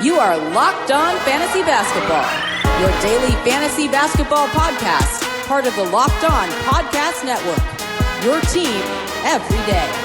You are Locked On Fantasy Basketball, your daily fantasy basketball podcast, part of the Locked On Podcast Network, your team every day.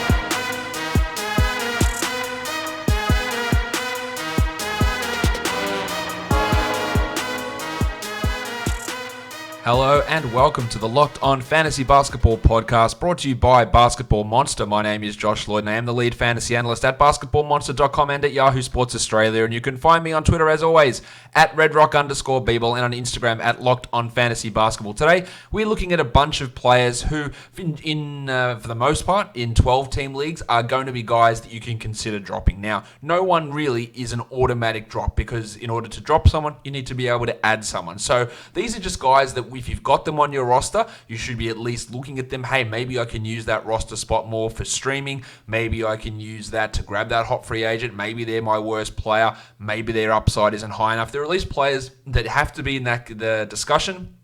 Hello and welcome to the Locked On Fantasy Basketball podcast, brought to you by Basketball Monster. My name is Josh Lloyd and I am the lead fantasy analyst at basketballmonster.com and at Yahoo Sports Australia. And you can find me on Twitter as always at redrock_Beeble and on Instagram at Locked On Fantasy Basketball. Today we're looking at a bunch of players who, for the most part, in 12-team leagues are going to be guys that you can consider dropping. Now, no one really is an automatic drop because in order to drop someone, you need to be able to add someone. So these are just guys that if you've got them on your roster, you should be at least looking at them. Hey, maybe I can use that roster spot more for streaming. Maybe I can use that to grab that hot free agent. Maybe they're my worst player. Maybe their upside isn't high enough. There are at least players that have to be in the discussion,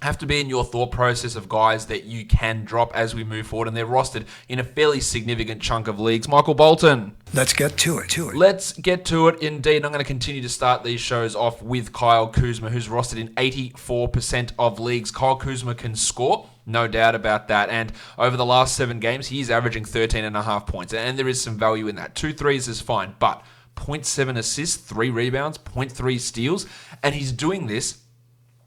have to be in your thought process of guys that you can drop as we move forward, and they're rostered in a fairly significant chunk of leagues. Michael Bolton. Let's get to it. Let's get to it indeed. I'm going to continue to start these shows off with Kyle Kuzma, who's rostered in 84% of leagues. Kyle Kuzma can score, no doubt about that. And over the last 7 games, he's averaging 13.5 points. And there is some value in that. 2 threes is fine, but 0.7 assists, 3 rebounds, 0.3 steals. And he's doing this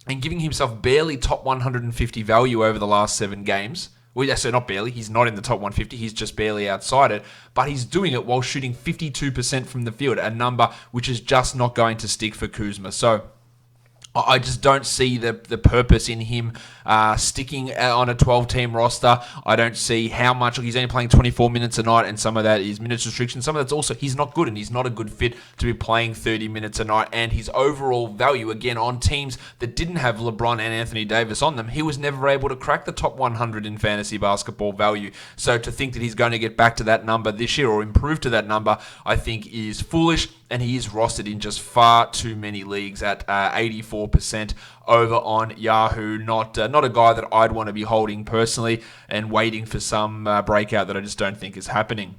and giving himself barely top 150 value over the last 7 games. Well, so not barely, he's not in the top 150, he's just barely outside it, but he's doing it while shooting 52% from the field, a number which is just not going to stick for Kuzma. So I just don't see the purpose in him sticking on a 12-team roster. I don't see how much. He's only playing 24 minutes a night, and some of that is minutes restriction. Some of that's also he's not good, and he's not a good fit to be playing 30 minutes a night. And his overall value, again, on teams that didn't have LeBron and Anthony Davis on them, he was never able to crack the top 100 in fantasy basketball value. So to think that he's going to get back to that number this year or improve to that number, I think is foolish. And he is rostered in just far too many leagues at 84% over on Yahoo. Not a guy that I'd want to be holding personally and waiting for some breakout that I just don't think is happening.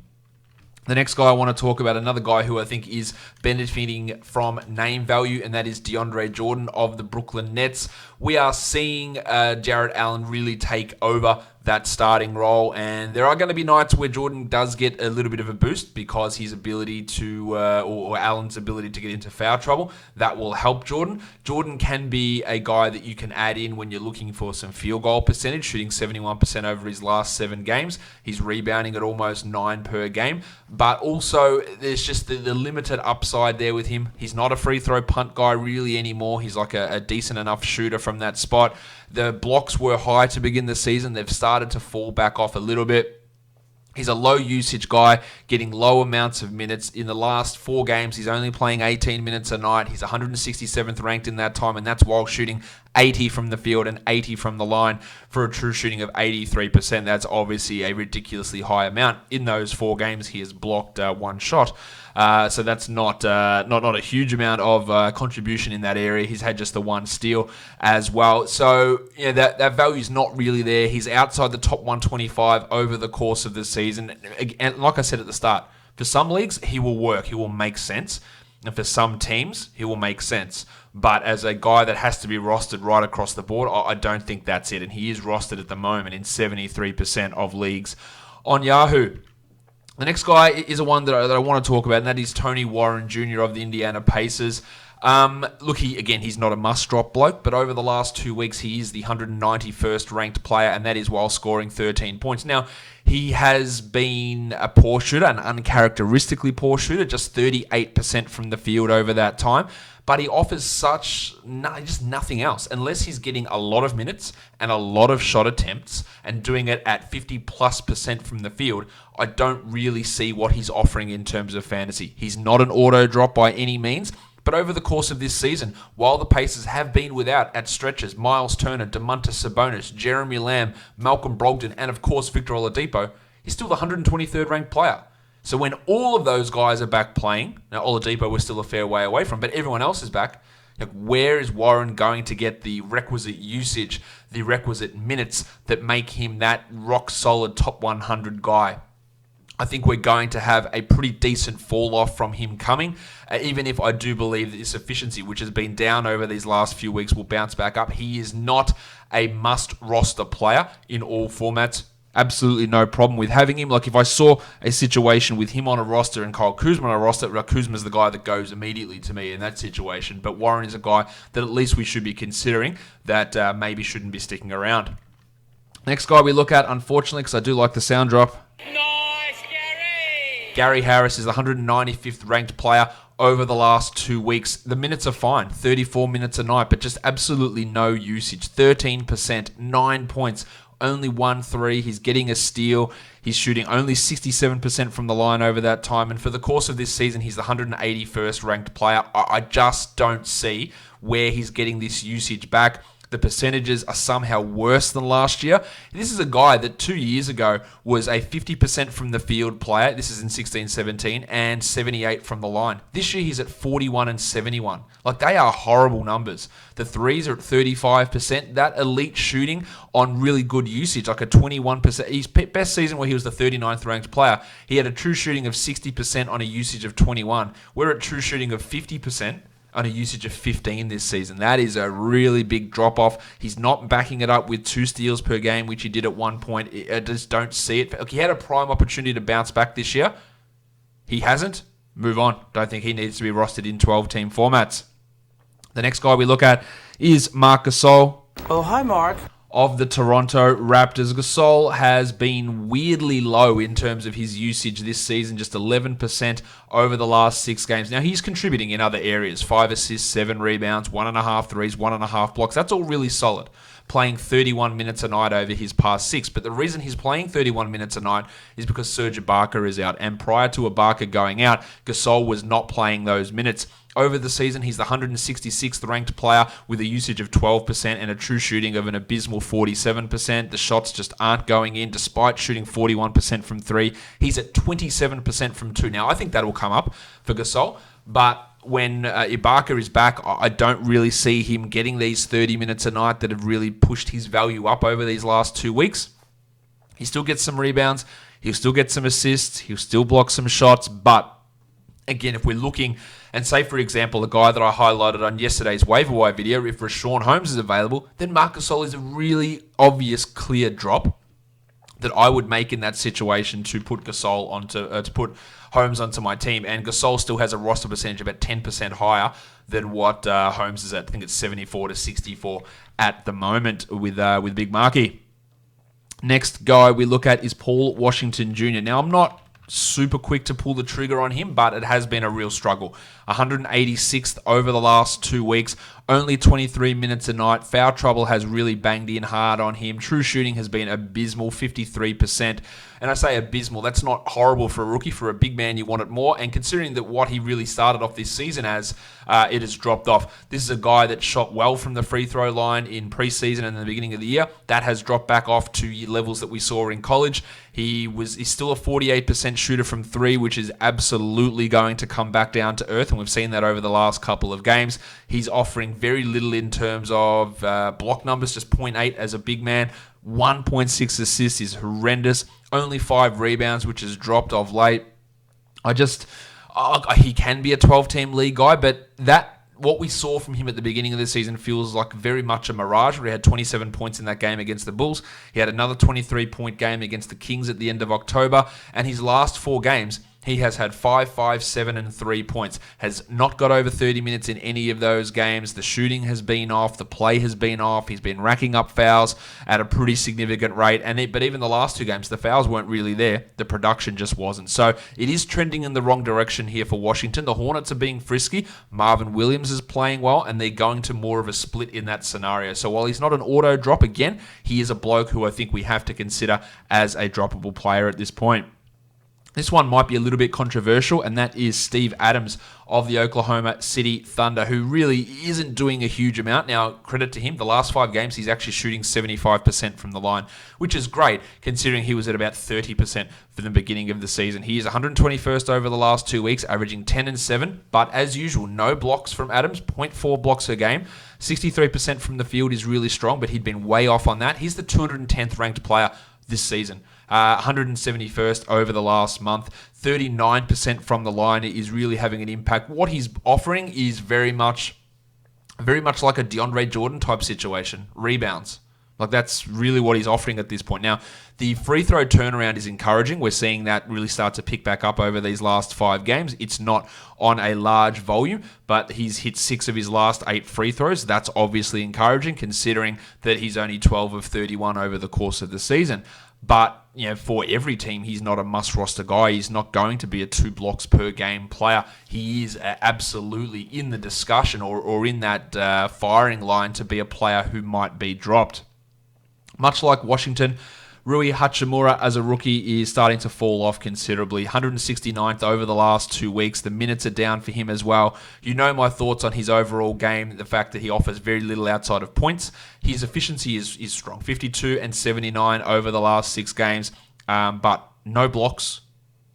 The next guy I want to talk about, another guy who I think is benefiting from name value, and that is DeAndre Jordan of the Brooklyn Nets. We are seeing Jarrett Allen really take over that starting role, and there are going to be nights where Jordan does get a little bit of a boost because his ability to, or Allen's ability to get into foul trouble, that will help Jordan. Jordan can be a guy that you can add in when you're looking for some field goal percentage, shooting 71% over his last 7 games. He's rebounding at almost 9 per game, but also there's just the limited upside there with him. He's not a free throw punt guy really anymore. He's like a decent enough shooter from that spot. The blocks were high to begin the season. They've started to fall back off a little bit. He's a low usage guy, getting low amounts of minutes. In the last 4 games, he's only playing 18 minutes a night. He's 167th ranked in that time, and that's while shooting 80 from the field and 80 from the line for a true shooting of 83%. That's obviously a ridiculously high amount. In those 4 games, he has blocked 1 shot. So that's not a huge amount of contribution in that area. He's had just the 1 steal as well. So yeah, that value is not really there. He's outside the top 125 over the course of the season. And like I said at the start, for some leagues, he will work. He will make sense. And for some teams, he will make sense. But as a guy that has to be rostered right across the board, I don't think that's it. And he is rostered at the moment in 73% of leagues on Yahoo. The next guy is a one that I want to talk about, and that is Tony Warren Jr. of the Indiana Pacers. Look, he's not a must-drop bloke, but over the last 2 weeks, he is the 191st ranked player, and that is while scoring 13 points. Now, he has been a poor shooter, an uncharacteristically poor shooter, just 38% from the field over that time. But he offers just nothing else. Unless he's getting a lot of minutes and a lot of shot attempts and doing it at 50+% from the field, I don't really see what he's offering in terms of fantasy. He's not an auto drop by any means. But over the course of this season, while the Pacers have been without at stretches Miles Turner, Domantas Sabonis, Jeremy Lamb, Malcolm Brogdon, and of course Victor Oladipo, he's still the 123rd ranked player. So when all of those guys are back playing, now Oladipo was still a fair way away from, but everyone else is back, like where is Warren going to get the requisite usage, the requisite minutes that make him that rock solid top 100 guy? I think we're going to have a pretty decent fall off from him coming, even if I do believe that his efficiency, which has been down over these last few weeks, will bounce back up. He is not a must roster player in all formats. Absolutely no problem with having him. Like if I saw a situation with him on a roster and Kyle Kuzma on a roster, Kuzma's the guy that goes immediately to me in that situation. But Warren is a guy that at least we should be considering that maybe shouldn't be sticking around. Next guy we look at, unfortunately, because I do like the sound drop. Gary Harris is the 195th ranked player over the last 2 weeks. The minutes are fine, 34 minutes a night, but just absolutely no usage. 13%, 9 points, only 1 3. He's getting a steal. He's shooting only 67% from the line over that time. And for the course of this season, he's the 181st ranked player. I just don't see where he's getting this usage back. The percentages are somehow worse than last year. This is a guy that 2 years ago was a 50% from the field player. This is in 16-17 and 78 from the line. This year he's at 41 and 71. Like they are horrible numbers. The threes are at 35%. That elite shooting on really good usage, like a 21%. His best season where he was the 39th ranked player, he had a true shooting of 60% on a usage of 21. We're at true shooting of 50%. On a usage of 15 this season. That is a really big drop-off. He's not backing it up with 2 steals per game, which he did at one point. I just don't see it. Look, he had a prime opportunity to bounce back this year. He hasn't. Move on. Don't think he needs to be rostered in 12-team formats. The next guy we look at is Marc Gasol. Oh, hi, Mark. Of the Toronto Raptors. Gasol has been weirdly low in terms of his usage this season, just 11% over the last 6 games. Now, he's contributing in other areas, 5 assists, 7 rebounds, 1.5 threes, 1.5 blocks. That's all really solid, playing 31 minutes a night over his past 6. But the reason he's playing 31 minutes a night is because Serge Ibaka is out. And prior to Ibaka going out, Gasol was not playing those minutes. Over the season, he's the 166th ranked player with a usage of 12% and a true shooting of an abysmal 47%. The shots just aren't going in, despite shooting 41% from 3. He's at 27% from 2. Now, I think that will come up for Gasol, but when Ibaka is back, I don't really see him getting these 30 minutes a night that have really pushed his value up over these last 2 weeks. He still gets some rebounds. He'll still get some assists. He'll still block some shots, but again, if we're looking, and say, for example, the guy that I highlighted on yesterday's waiver wire video, if Rashawn Holmes is available, then Marc Gasol is a really obvious, clear drop that I would make in that situation to put Gasol onto, to put Holmes onto my team. And Gasol still has a roster percentage about 10% higher than what Holmes is at. I think it's 74 to 64 at the moment with Big Marky. Next guy we look at is Paul Washington Jr. Now, I'm not super quick to pull the trigger on him, but it has been a real struggle. 186th over the last 2 weeks, only 23 minutes a night. Foul trouble has really banged in hard on him. True shooting has been abysmal, 53%. And I say abysmal, that's not horrible for a rookie. For a big man, you want it more. And considering that what he really started off this season as, it has dropped off. This is a guy that shot well from the free throw line in preseason and in the beginning of the year. That has dropped back off to levels that we saw in college. He's still a 48% shooter from 3, which is absolutely going to come back down to earth, and we've seen that over the last couple of games. He's offering very little in terms of block numbers, just 0.8 as a big man. 1.6 assists is horrendous. Only 5 rebounds, which has dropped off late. He can be a 12-team league guy, but what we saw from him at the beginning of the season feels like very much a mirage, where he had 27 points in that game against the Bulls. He had another 23-point game against the Kings at the end of October, and his last 4 games, he has had 5, 5, 7, and 3 points. Has not got over 30 minutes in any of those games. The shooting has been off. The play has been off. He's been racking up fouls at a pretty significant rate. But even the last 2 games, the fouls weren't really there. The production just wasn't. So it is trending in the wrong direction here for Washington. The Hornets are being frisky. Marvin Williams is playing well, and they're going to more of a split in that scenario. So while he's not an auto drop, again, he is a bloke who I think we have to consider as a droppable player at this point. This one might be a little bit controversial, and that is Steve Adams of the Oklahoma City Thunder, who really isn't doing a huge amount. Now, credit to him, the last 5 games, he's actually shooting 75% from the line, which is great, considering he was at about 30% for the beginning of the season. He is 121st over the last 2 weeks, averaging 10 and 7, but as usual, no blocks from Adams, 0.4 blocks a game. 63% from the field is really strong, but he'd been way off on that. He's the 210th ranked player this season. 171st over the last month. 39% from the line is really having an impact. What he's offering is very much like a DeAndre Jordan type situation. Rebounds. Like, that's really what he's offering at this point. Now, the free throw turnaround is encouraging. We're seeing that really start to pick back up over these last 5 games. It's not on a large volume, but he's hit 6 of his last 8 free throws. That's obviously encouraging, considering that he's only 12 of 31 over the course of the season. But, for every team, he's not a must-roster guy. He's not going to be a 2 blocks per game player. He is absolutely in the discussion or in that firing line to be a player who might be dropped. Much like Washington, Rui Hachimura as a rookie is starting to fall off considerably. 169th over the last 2 weeks. The minutes are down for him as well. You know my thoughts on his overall game, the fact that he offers very little outside of points. His efficiency is strong. 52 and 79 over the last 6 games, but no blocks,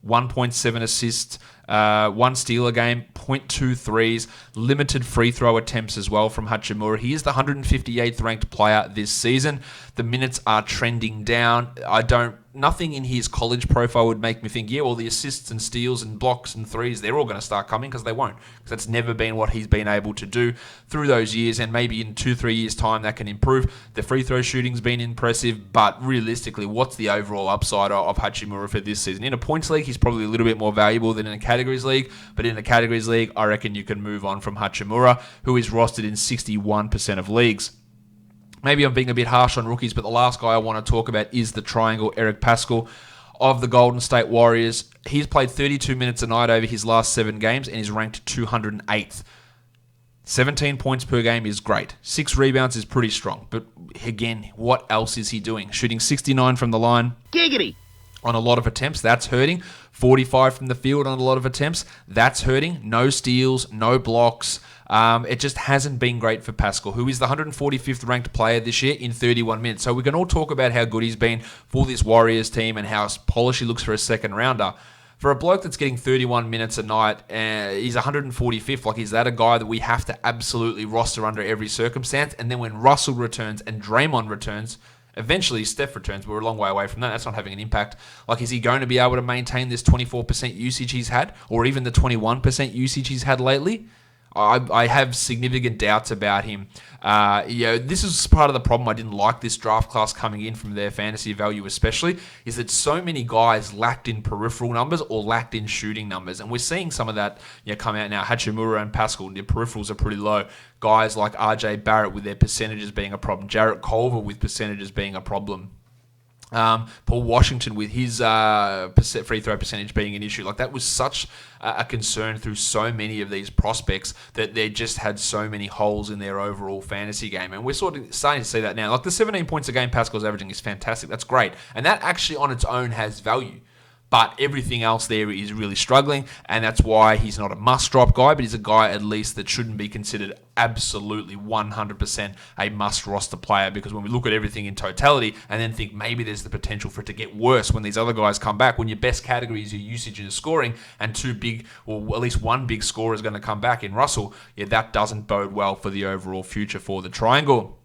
1.7 assists, 1 steal a game, 0.2 threes, limited free throw attempts as well from Hachimura. He is the 158th ranked player this season. The minutes are trending down. Nothing in his college profile would make me think, well, the assists and steals and blocks and threes, they're all going to start coming, because they won't. Because that's never been what he's been able to do through those years, and maybe in 2-3 years' time that can improve. The free throw shooting's been impressive, but realistically, what's the overall upside of Hachimura for this season? In a points league, he's probably a little bit more valuable than in a categories league, but in a categories league, I reckon you can move on from Hachimura, who is rostered in 61% of leagues. Maybe I'm being a bit harsh on rookies, but the last guy I want to talk about is the triangle, Eric Paschall of the Golden State Warriors. He's played 32 minutes a night over his last 7 games and is ranked 208th. 17 points per game is great. 6 rebounds is pretty strong. But again, what else is he doing? Shooting 69 from the line. Giggity! On a lot of attempts, that's hurting. 45 from the field on a lot of attempts, that's hurting. No steals, no blocks. It just hasn't been great for Paschall, who is the 145th ranked player this year in 31 minutes. So we can all talk about how good he's been for this Warriors team and how polished he looks for a second rounder. For a bloke that's getting 31 minutes a night, he's 145th. Like, is that a guy that we have to absolutely roster under every circumstance? And then when Russell returns and Draymond returns, eventually Steph returns. We're a long way away from that. That's not having an impact. Like, is he going to be able to maintain this 24% usage he's had, or even the 21% usage he's had lately? I have significant doubts about him. This is part of the problem. I didn't like this draft class coming in from their fantasy value especially, is that so many guys lacked in peripheral numbers or lacked in shooting numbers. And we're seeing some of that come out now. Hachimura and Paschall, their peripherals are pretty low. Guys like RJ Barrett with their percentages being a problem. Jarrett Culver with percentages being a problem. Paul Washington with his free throw percentage being an issue. Like, that was such a concern through so many of these prospects that they just had so many holes in their overall fantasy game. And we're sort of starting to see that now. Like, the 17 points a game Pascal's averaging is fantastic. That's great. And that actually on its own has value. But everything else there is really struggling, and that's why he's not a must-drop guy, but he's a guy at least that shouldn't be considered absolutely 100% a must-roster player, because when we look at everything in totality and then think maybe there's the potential for it to get worse when these other guys come back, when your best category is your usage and scoring, and 2 big, or at least 1 big scorer is going to come back in Russell, that doesn't bode well for the overall future for the triangle.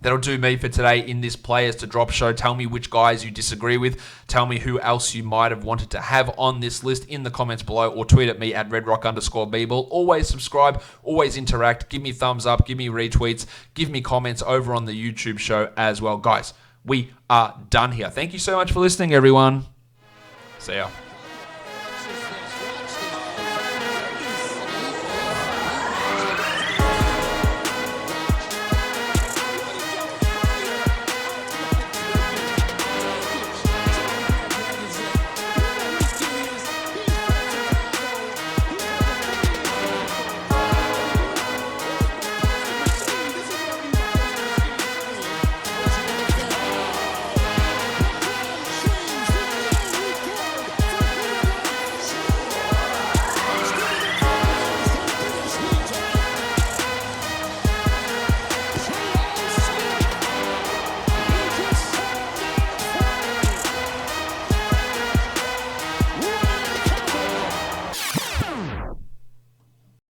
That'll do me for today in this Players to Drop show. Tell me which guys you disagree with. Tell me who else you might have wanted to have on this list in the comments below, or tweet at me at redrock_bball. Always subscribe, always interact. Give me thumbs up, give me retweets, give me comments over on the YouTube show as well. Guys, we are done here. Thank you so much for listening, everyone. See ya.